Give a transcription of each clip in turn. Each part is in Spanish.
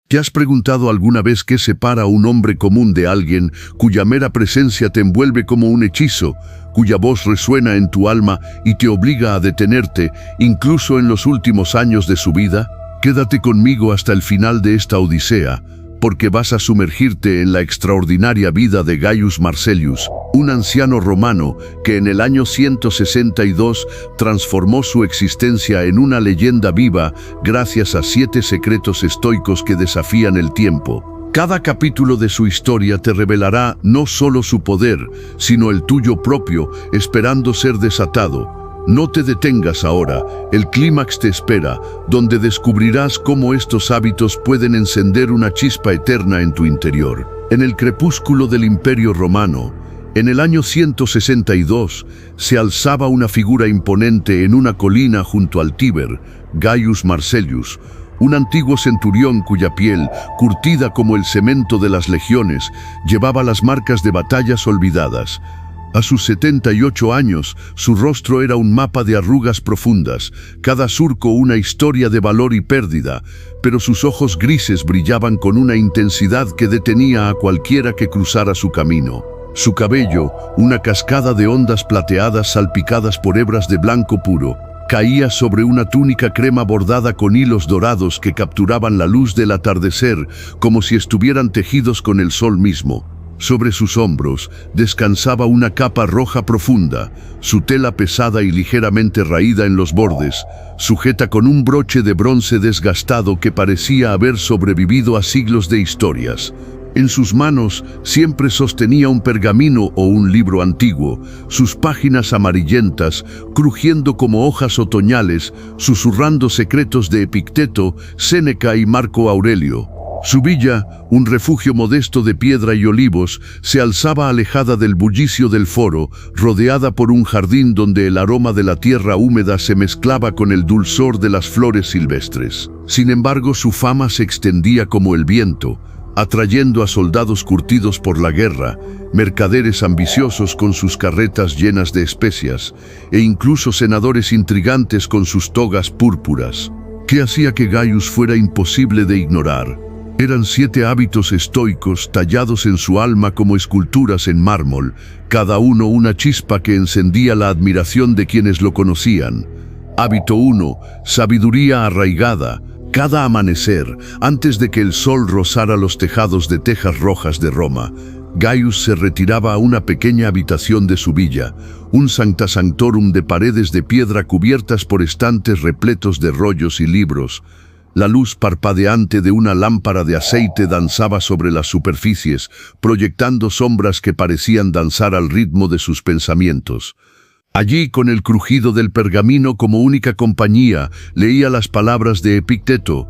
¿Te has preguntado alguna vez qué separa a un hombre común de alguien cuya mera presencia te envuelve como un hechizo, cuya voz resuena en tu alma y te obliga a detenerte, incluso en los últimos años de su vida? Quédate conmigo hasta el final de esta odisea, porque vas a sumergirte en la extraordinaria vida de Gaius Marcellus, un anciano romano que en el año 162 transformó su existencia en una leyenda viva gracias a 7 secretos estoicos que desafían el tiempo. Cada capítulo de su historia te revelará no solo su poder, sino el tuyo propio, esperando ser desatado. No te detengas ahora, el clímax te espera, donde descubrirás cómo estos hábitos pueden encender una chispa eterna en tu interior. En el crepúsculo del Imperio Romano, en el año 162, se alzaba una figura imponente en una colina junto al Tíber, Gaius Marcellus, un antiguo centurión cuya piel, curtida como el cemento de las legiones, llevaba las marcas de batallas olvidadas. A sus 78 años, su rostro era un mapa de arrugas profundas, cada surco una historia de valor y pérdida, pero sus ojos grises brillaban con una intensidad que detenía a cualquiera que cruzara su camino. Su cabello, una cascada de ondas plateadas salpicadas por hebras de blanco puro, caía sobre una túnica crema bordada con hilos dorados que capturaban la luz del atardecer como si estuvieran tejidos con el sol mismo. Sobre sus hombros descansaba una capa roja profunda, su tela pesada y ligeramente raída en los bordes, sujeta con un broche de bronce desgastado que parecía haber sobrevivido a siglos de historias. En sus manos siempre sostenía un pergamino o un libro antiguo, sus páginas amarillentas, crujiendo como hojas otoñales, susurrando secretos de Epicteto, Séneca y Marco Aurelio. Su villa, un refugio modesto de piedra y olivos, se alzaba alejada del bullicio del foro, rodeada por un jardín donde el aroma de la tierra húmeda se mezclaba con el dulzor de las flores silvestres. Sin embargo, su fama se extendía como el viento, atrayendo a soldados curtidos por la guerra, mercaderes ambiciosos con sus carretas llenas de especias, e incluso senadores intrigantes con sus togas púrpuras. ¿Qué hacía que Gaius fuera imposible de ignorar? Eran 7 hábitos estoicos tallados en su alma como esculturas en mármol, cada uno una chispa que encendía la admiración de quienes lo conocían. Hábito 1. Sabiduría arraigada. Cada amanecer, antes de que el sol rozara los tejados de tejas rojas de Roma, Gaius se retiraba a una pequeña habitación de su villa, un sancta sanctorum de paredes de piedra cubiertas por estantes repletos de rollos y libros. La luz parpadeante de una lámpara de aceite danzaba sobre las superficies, proyectando sombras que parecían danzar al ritmo de sus pensamientos. Allí, con el crujido del pergamino como única compañía, leía las palabras de Epicteto.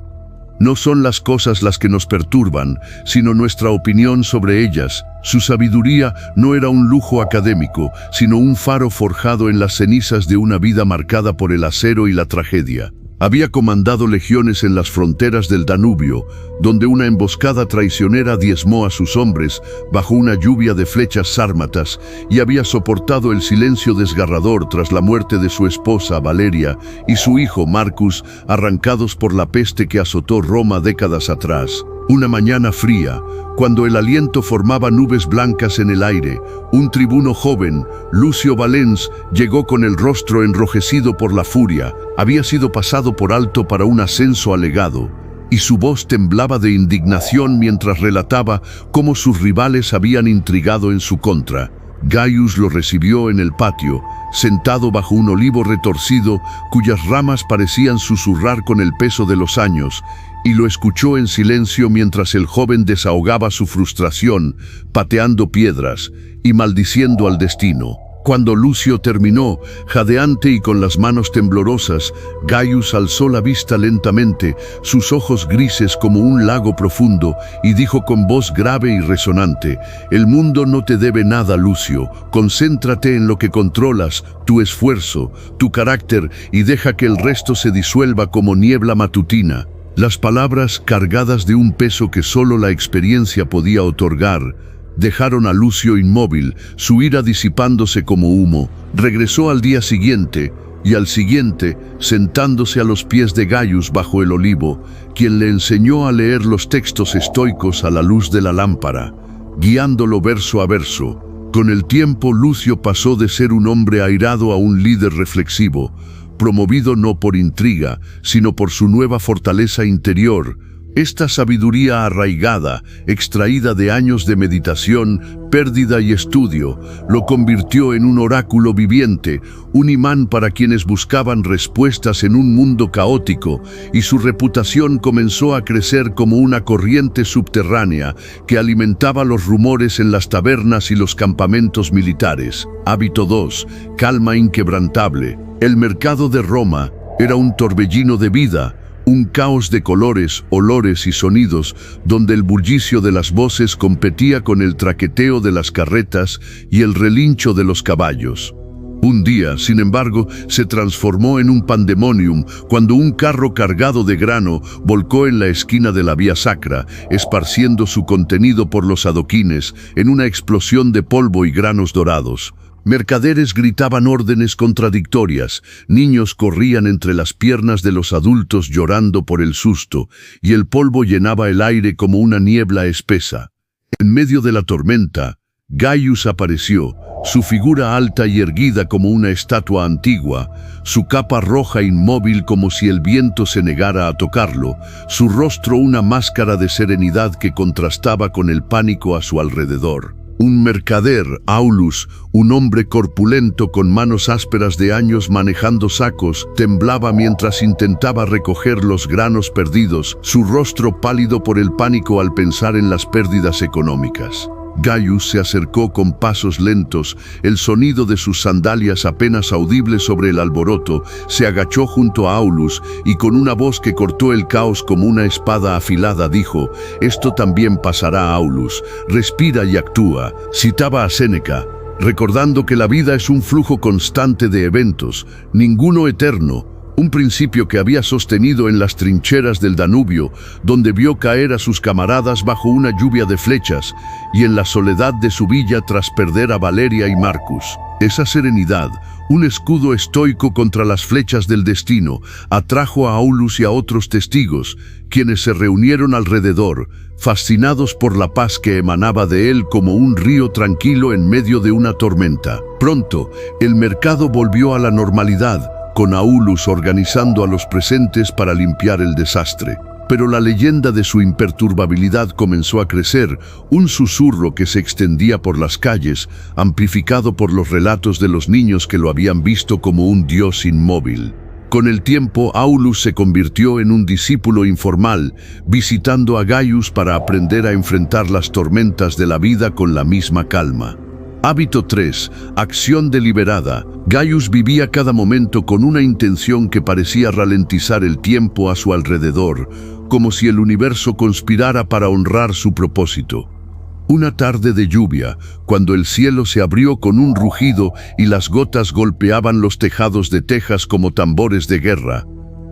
No son las cosas las que nos perturban, sino nuestra opinión sobre ellas. Su sabiduría no era un lujo académico, sino un faro forjado en las cenizas de una vida marcada por el acero y la tragedia. Había comandado legiones en las fronteras del Danubio, donde una emboscada traicionera diezmó a sus hombres bajo una lluvia de flechas sármatas, y había soportado el silencio desgarrador tras la muerte de su esposa Valeria y su hijo Marcus, arrancados por la peste que azotó Roma décadas atrás. Una mañana fría, cuando el aliento formaba nubes blancas en el aire, un tribuno joven, Lucio Valens, llegó con el rostro enrojecido por la furia. Había sido pasado por alto para un ascenso alegado, y su voz temblaba de indignación mientras relataba cómo sus rivales habían intrigado en su contra. Gaius lo recibió en el patio, sentado bajo un olivo retorcido cuyas ramas parecían susurrar con el peso de los años, y lo escuchó en silencio mientras el joven desahogaba su frustración, pateando piedras y maldiciendo al destino. Cuando Lucio terminó, jadeante y con las manos temblorosas, Gaius alzó la vista lentamente, sus ojos grises como un lago profundo, y dijo con voz grave y resonante: «El mundo no te debe nada, Lucio. Concéntrate en lo que controlas, tu esfuerzo, tu carácter, y deja que el resto se disuelva como niebla matutina». Las palabras, cargadas de un peso que solo la experiencia podía otorgar, dejaron a Lucio inmóvil, su ira disipándose como humo. Regresó al día siguiente, y al siguiente sentándose a los pies de Gaius bajo el olivo, quien le enseñó a leer los textos estoicos a la luz de la lámpara, guiándolo verso a verso. Con el tiempo, Lucio pasó de ser un hombre airado a un líder reflexivo, promovido no por intriga, sino por su nueva fortaleza interior. Esta sabiduría arraigada, extraída de años de meditación, pérdida y estudio, lo convirtió en un oráculo viviente, un imán para quienes buscaban respuestas en un mundo caótico, y su reputación comenzó a crecer como una corriente subterránea que alimentaba los rumores en las tabernas y los campamentos militares. Hábito 2. Calma inquebrantable. El mercado de Roma era un torbellino de vida, un caos de colores, olores y sonidos, donde el bullicio de las voces competía con el traqueteo de las carretas y el relincho de los caballos. Un día, sin embargo, se transformó en un pandemonium cuando un carro cargado de grano volcó en la esquina de la vía sacra, esparciendo su contenido por los adoquines en una explosión de polvo y granos dorados. Mercaderes gritaban órdenes contradictorias, niños corrían entre las piernas de los adultos llorando por el susto, y el polvo llenaba el aire como una niebla espesa. En medio de la tormenta, Gaius apareció, su figura alta y erguida como una estatua antigua, su capa roja inmóvil como si el viento se negara a tocarlo, su rostro una máscara de serenidad que contrastaba con el pánico a su alrededor. Un mercader, Aulus, un hombre corpulento con manos ásperas de años manejando sacos, temblaba mientras intentaba recoger los granos perdidos, su rostro pálido por el pánico al pensar en las pérdidas económicas. Gaius se acercó con pasos lentos, el sonido de sus sandalias apenas audible sobre el alboroto, se agachó junto a Aulus y con una voz que cortó el caos como una espada afilada dijo: «Esto también pasará, Aulus, respira y actúa». Citaba a Séneca, recordando que la vida es un flujo constante de eventos, ninguno eterno, un principio que había sostenido en las trincheras del Danubio, donde vio caer a sus camaradas bajo una lluvia de flechas, y en la soledad de su villa tras perder a Valeria y Marcus. Esa serenidad, un escudo estoico contra las flechas del destino, atrajo a Aulus y a otros testigos, quienes se reunieron alrededor, fascinados por la paz que emanaba de él como un río tranquilo en medio de una tormenta. Pronto, el mercado volvió a la normalidad, con Aulus organizando a los presentes para limpiar el desastre. Pero la leyenda de su imperturbabilidad comenzó a crecer, un susurro que se extendía por las calles, amplificado por los relatos de los niños que lo habían visto como un dios inmóvil. Con el tiempo, Aulus se convirtió en un discípulo informal, visitando a Gaius para aprender a enfrentar las tormentas de la vida con la misma calma. Hábito 3. Acción deliberada. Gaius vivía cada momento con una intención que parecía ralentizar el tiempo a su alrededor, como si el universo conspirara para honrar su propósito. Una tarde de lluvia, cuando el cielo se abrió con un rugido y las gotas golpeaban los tejados de Texas como tambores de guerra,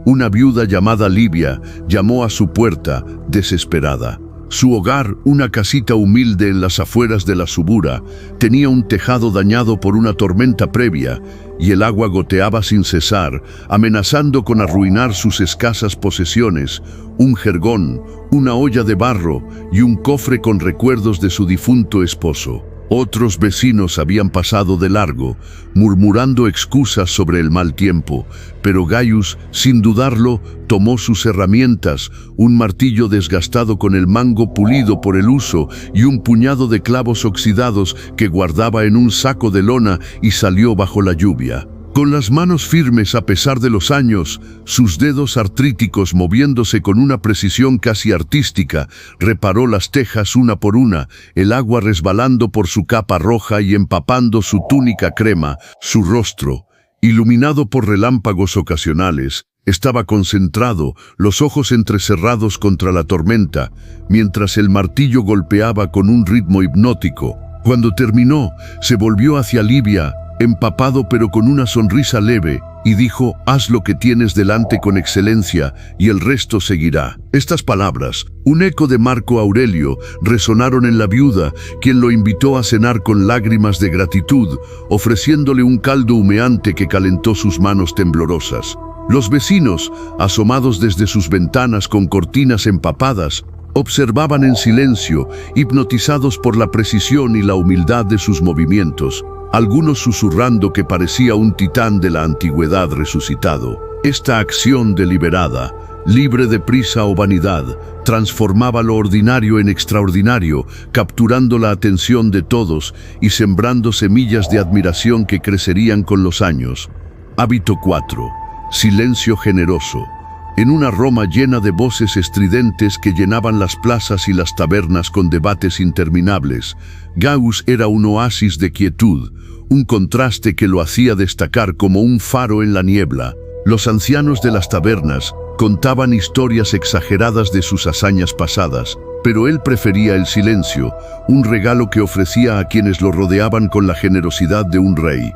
una viuda llamada Livia llamó a su puerta, desesperada. Su hogar, una casita humilde en las afueras de la Subura, tenía un tejado dañado por una tormenta previa y el agua goteaba sin cesar, amenazando con arruinar sus escasas posesiones, un jergón, una olla de barro y un cofre con recuerdos de su difunto esposo. Otros vecinos habían pasado de largo, murmurando excusas sobre el mal tiempo, pero Gaius, sin dudarlo, tomó sus herramientas, un martillo desgastado con el mango pulido por el uso y un puñado de clavos oxidados que guardaba en un saco de lona y salió bajo la lluvia. Con las manos firmes a pesar de los años, sus dedos artríticos moviéndose con una precisión casi artística, reparó las tejas una por una, el agua resbalando por su capa roja y empapando su túnica crema. Su rostro, iluminado por relámpagos ocasionales, estaba concentrado, los ojos entrecerrados contra la tormenta, mientras el martillo golpeaba con un ritmo hipnótico. Cuando terminó, se volvió hacia Livia, empapado pero con una sonrisa leve, y dijo: «Haz lo que tienes delante con excelencia, y el resto seguirá». Estas palabras, un eco de Marco Aurelio, resonaron en la viuda, quien lo invitó a cenar con lágrimas de gratitud, ofreciéndole un caldo humeante que calentó sus manos temblorosas. Los vecinos, asomados desde sus ventanas con cortinas empapadas, observaban en silencio, hipnotizados por la precisión y la humildad de sus movimientos, algunos susurrando que parecía un titán de la antigüedad resucitado. Esta acción deliberada, libre de prisa o vanidad, transformaba lo ordinario en extraordinario, capturando la atención de todos y sembrando semillas de admiración que crecerían con los años. Hábito 4. Silencio generoso. En una Roma llena de voces estridentes que llenaban las plazas y las tabernas con debates interminables, Gaius era un oasis de quietud, un contraste que lo hacía destacar como un faro en la niebla. Los ancianos de las tabernas contaban historias exageradas de sus hazañas pasadas, pero él prefería el silencio, un regalo que ofrecía a quienes lo rodeaban con la generosidad de un rey.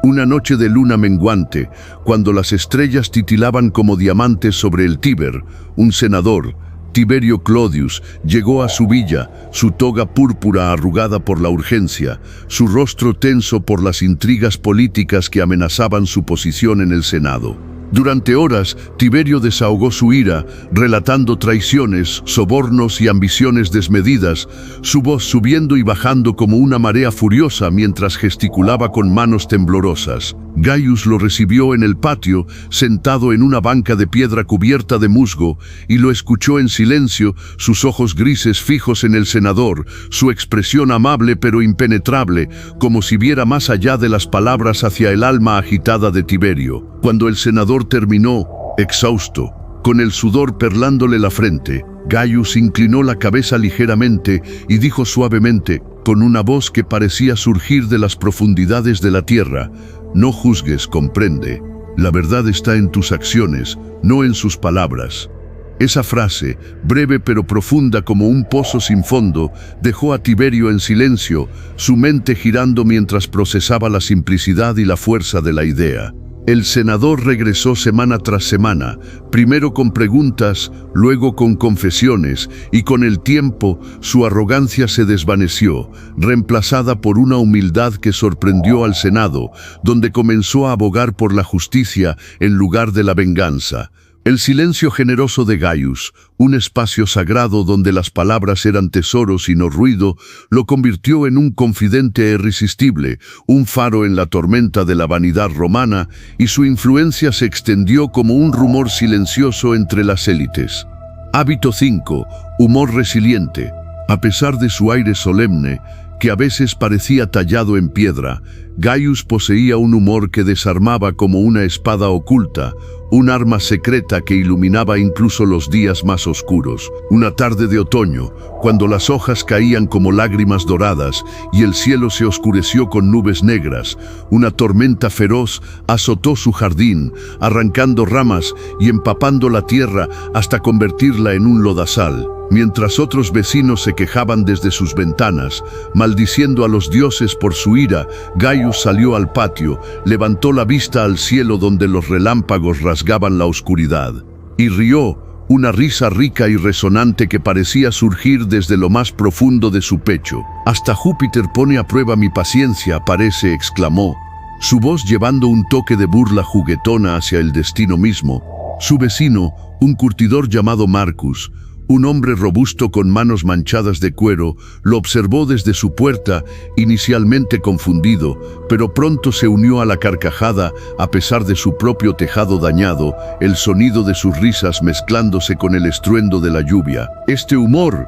Una noche de luna menguante, cuando las estrellas titilaban como diamantes sobre el Tíber, un senador, Tiberio Clodius, llegó a su villa, su toga púrpura arrugada por la urgencia, su rostro tenso por las intrigas políticas que amenazaban su posición en el Senado. Durante horas, Tiberio desahogó su ira, relatando traiciones, sobornos y ambiciones desmedidas, su voz subiendo y bajando como una marea furiosa mientras gesticulaba con manos temblorosas. Gaius lo recibió en el patio, sentado en una banca de piedra cubierta de musgo, y lo escuchó en silencio, sus ojos grises fijos en el senador, su expresión amable pero impenetrable, como si viera más allá de las palabras hacia el alma agitada de Tiberio. Cuando el senador terminó, exhausto, con el sudor perlándole la frente, Gaius inclinó la cabeza ligeramente y dijo suavemente, con una voz que parecía surgir de las profundidades de la tierra: «No juzgues, comprende. La verdad está en tus acciones, no en sus palabras». Esa frase, breve pero profunda como un pozo sin fondo, dejó a Tiberio en silencio, su mente girando mientras procesaba la simplicidad y la fuerza de la idea. El senador regresó semana tras semana, primero con preguntas, luego con confesiones, y con el tiempo su arrogancia se desvaneció, reemplazada por una humildad que sorprendió al Senado, donde comenzó a abogar por la justicia en lugar de la venganza. El silencio generoso de Gaius, un espacio sagrado donde las palabras eran tesoros y no ruido, lo convirtió en un confidente irresistible, un faro en la tormenta de la vanidad romana, y su influencia se extendió como un rumor silencioso entre las élites. Hábito 5. Humor resiliente. A pesar de su aire solemne, que a veces parecía tallado en piedra, Gaius poseía un humor que desarmaba como una espada oculta, un arma secreta que iluminaba incluso los días más oscuros. Una tarde de otoño, cuando las hojas caían como lágrimas doradas y el cielo se oscureció con nubes negras, una tormenta feroz azotó su jardín, arrancando ramas y empapando la tierra hasta convertirla en un lodazal. Mientras otros vecinos se quejaban desde sus ventanas, maldiciendo a los dioses por su ira, Gaius salió al patio, levantó la vista al cielo donde los relámpagos rasgaban la oscuridad, y rió, una risa rica y resonante que parecía surgir desde lo más profundo de su pecho. «Hasta Júpiter pone a prueba mi paciencia», parece, exclamó, su voz llevando un toque de burla juguetona hacia el destino mismo. Su vecino, un curtidor llamado Marcus, un hombre robusto con manos manchadas de cuero, lo observó desde su puerta, inicialmente confundido, pero pronto se unió a la carcajada a pesar de su propio tejado dañado, el sonido de sus risas mezclándose con el estruendo de la lluvia. Este humor,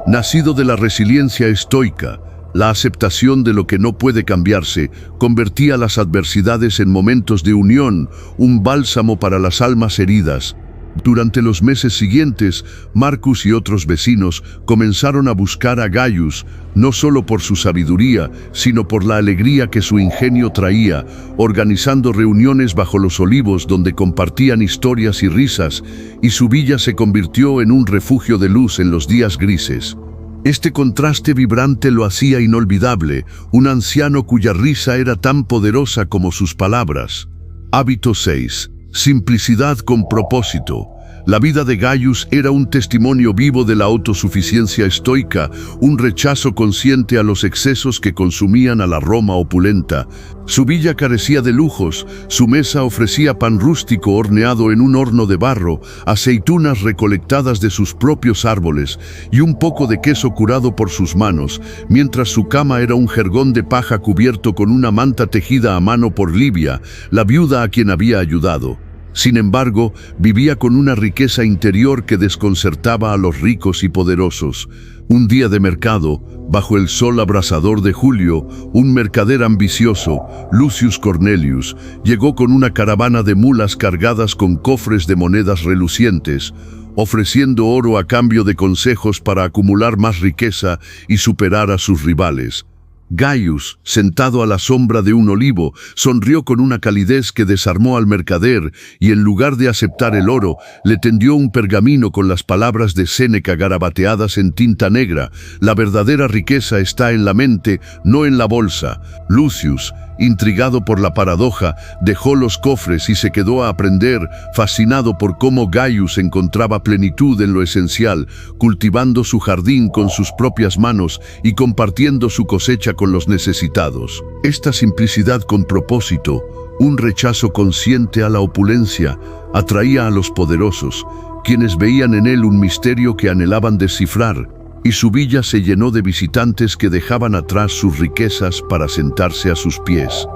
nacido de la resiliencia estoica, la aceptación de lo que no puede cambiarse, convertía las adversidades en momentos de unión, un bálsamo para las almas heridas. Durante los meses siguientes, Marcus y otros vecinos comenzaron a buscar a Gaius, no solo por su sabiduría, sino por la alegría que su ingenio traía, organizando reuniones bajo los olivos donde compartían historias y risas, y su villa se convirtió en un refugio de luz en los días grises. Este contraste vibrante lo hacía inolvidable, un anciano cuya risa era tan poderosa como sus palabras. Hábito 6. Simplicidad con propósito. La vida de Gaius era un testimonio vivo de la autosuficiencia estoica, un rechazo consciente a los excesos que consumían a la Roma opulenta. Su villa carecía de lujos, su mesa ofrecía pan rústico horneado en un horno de barro, aceitunas recolectadas de sus propios árboles y un poco de queso curado por sus manos, mientras su cama era un jergón de paja cubierto con una manta tejida a mano por Livia, la viuda a quien había ayudado. Sin embargo, vivía con una riqueza interior que desconcertaba a los ricos y poderosos. Un día de mercado, bajo el sol abrasador de julio, un mercader ambicioso, Lucius Cornelius, llegó con una caravana de mulas cargadas con cofres de monedas relucientes, ofreciendo oro a cambio de consejos para acumular más riqueza y superar a sus rivales. Gaius, sentado a la sombra de un olivo, sonrió con una calidez que desarmó al mercader y en lugar de aceptar el oro, le tendió un pergamino con las palabras de Séneca garabateadas en tinta negra: «La verdadera riqueza está en la mente, no en la bolsa». Lucius, intrigado por la paradoja, dejó los cofres y se quedó a aprender, fascinado por cómo Gaius encontraba plenitud en lo esencial, cultivando su jardín con sus propias manos y compartiendo su cosecha con los necesitados. Esta simplicidad con propósito, un rechazo consciente a la opulencia, atraía a los poderosos, quienes veían en él un misterio que anhelaban descifrar, y su villa se llenó de visitantes que dejaban atrás sus riquezas para sentarse a sus pies.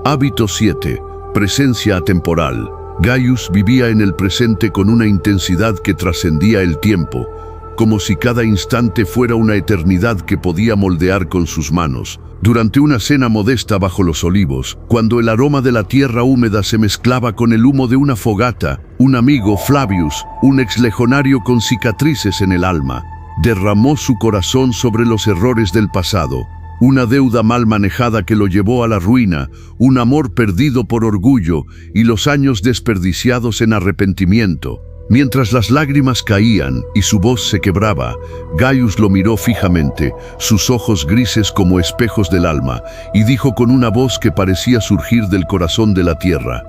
Hábito 7. Presencia atemporal. Gaius vivía en el presente con una intensidad que trascendía el tiempo, como si cada instante fuera una eternidad que podía moldear con sus manos. Durante una cena modesta bajo los olivos, cuando el aroma de la tierra húmeda se mezclaba con el humo de una fogata, un amigo, Flavius, un exlegionario con cicatrices en el alma, derramó su corazón sobre los errores del pasado, una deuda mal manejada que lo llevó a la ruina, un amor perdido por orgullo y los años desperdiciados en arrepentimiento. Mientras las lágrimas caían y su voz se quebraba, Gaius lo miró fijamente, sus ojos grises como espejos del alma, y dijo con una voz que parecía surgir del corazón de la tierra: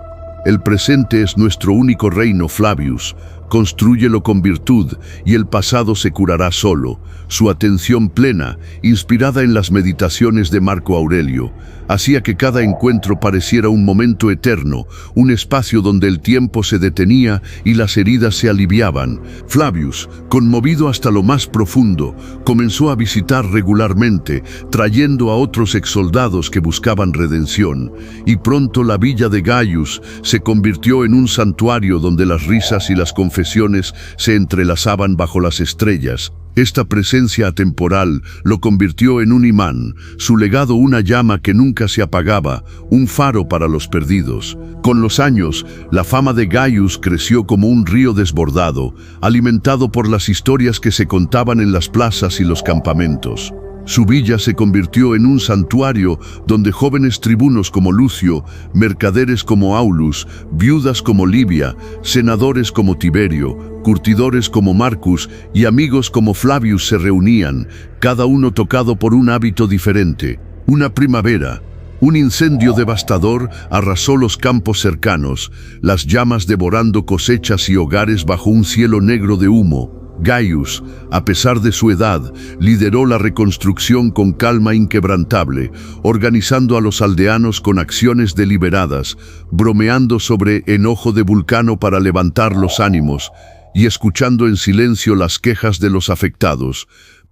«El presente es nuestro único reino, Flavius. Constrúyelo con virtud y el pasado se curará solo». Su atención plena, inspirada en las meditaciones de Marco Aurelio, hacía que cada encuentro pareciera un momento eterno, un espacio donde el tiempo se detenía y las heridas se aliviaban. Flavius, conmovido hasta lo más profundo, comenzó a visitar regularmente, trayendo a otros exsoldados que buscaban redención, y pronto la villa de Gaius se convirtió en un santuario donde las risas y las confesiones se entrelazaban bajo las estrellas. Esta presencia atemporal lo convirtió en un imán, su legado una llama que nunca se apagaba, un faro para los perdidos. Con los años, la fama de Gaius creció como un río desbordado, alimentado por las historias que se contaban en las plazas y los campamentos. Su villa se convirtió en un santuario donde jóvenes tribunos como Lucio, mercaderes como Aulus, viudas como Livia, senadores como Tiberio, curtidores como Marcus y amigos como Flavius se reunían, cada uno tocado por un hábito diferente. Una primavera, un incendio devastador arrasó los campos cercanos, las llamas devorando cosechas y hogares bajo un cielo negro de humo. Gaius, a pesar de su edad, lideró la reconstrucción con calma inquebrantable, organizando a los aldeanos con acciones deliberadas, bromeando sobre enojo de Vulcano para levantar los ánimos y escuchando en silencio las quejas de los afectados.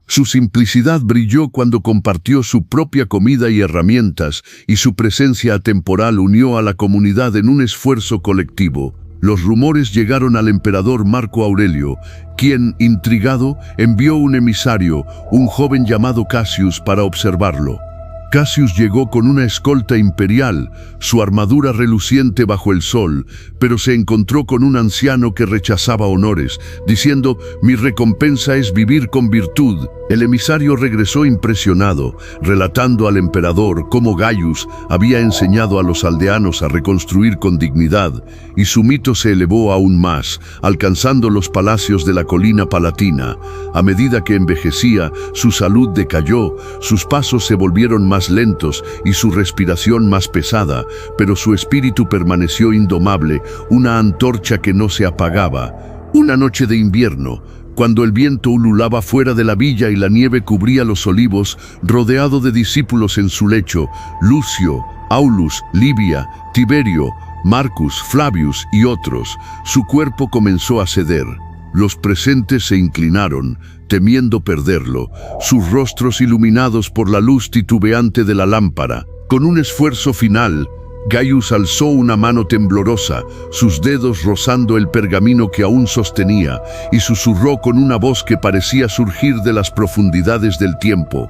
Su simplicidad brilló cuando compartió su propia comida y herramientas, y su presencia atemporal unió a la comunidad en un esfuerzo colectivo. Los rumores llegaron al emperador Marco Aurelio, quien, intrigado, envió un emisario, un joven llamado Cassius, para observarlo. Cassius llegó con una escolta imperial, su armadura reluciente bajo el sol, pero se encontró con un anciano que rechazaba honores, diciendo: «Mi recompensa es vivir con virtud». El emisario regresó impresionado, relatando al emperador cómo Gaius había enseñado a los aldeanos a reconstruir con dignidad, y su mito se elevó aún más, alcanzando los palacios de la colina palatina. A medida que envejecía, su salud decayó, sus pasos se volvieron más más lentos y su respiración más pesada, pero su espíritu permaneció indomable, una antorcha que no se apagaba. Una noche de invierno, cuando el viento ululaba fuera de la villa y la nieve cubría los olivos, rodeado de discípulos en su lecho, Lucio, Aulus, Livia, Tiberio, Marcus, Flavius y otros, su cuerpo comenzó a ceder. Los presentes se inclinaron, temiendo perderlo, sus rostros iluminados por la luz titubeante de la lámpara. Con un esfuerzo final, Gaius alzó una mano temblorosa, sus dedos rozando el pergamino que aún sostenía, y susurró con una voz que parecía surgir de las profundidades del tiempo: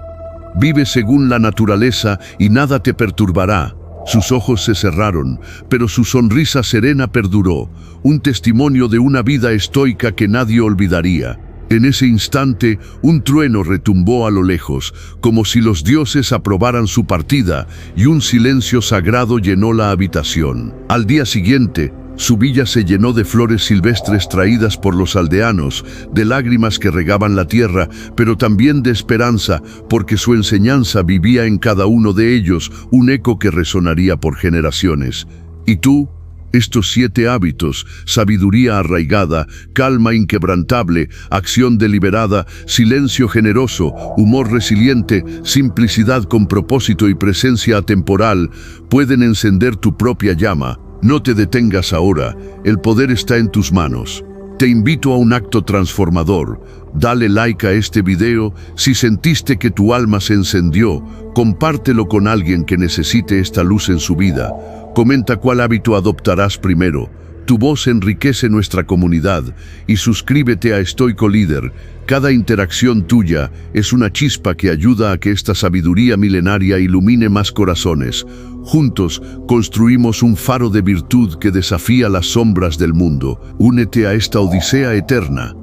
«Vive según la naturaleza y nada te perturbará». Sus ojos se cerraron, pero su sonrisa serena perduró, un testimonio de una vida estoica que nadie olvidaría. En ese instante, un trueno retumbó a lo lejos, como si los dioses aprobaran su partida, y un silencio sagrado llenó la habitación. Al día siguiente, su villa se llenó de flores silvestres traídas por los aldeanos, de lágrimas que regaban la tierra, pero también de esperanza, porque su enseñanza vivía en cada uno de ellos, un eco que resonaría por generaciones. ¿Y tú? Estos 7 hábitos: sabiduría arraigada, calma inquebrantable, acción deliberada, silencio generoso, humor resiliente, simplicidad con propósito y presencia atemporal, pueden encender tu propia llama. No te detengas ahora, el poder está en tus manos. Te invito a un acto transformador. Dale like a este video si sentiste que tu alma se encendió. Compártelo con alguien que necesite esta luz en su vida. Comenta cuál hábito adoptarás primero. Tu voz enriquece nuestra comunidad y suscríbete a Estoico Líder. Cada interacción tuya es una chispa que ayuda a que esta sabiduría milenaria ilumine más corazones. Juntos construimos un faro de virtud que desafía las sombras del mundo. Únete a esta odisea eterna.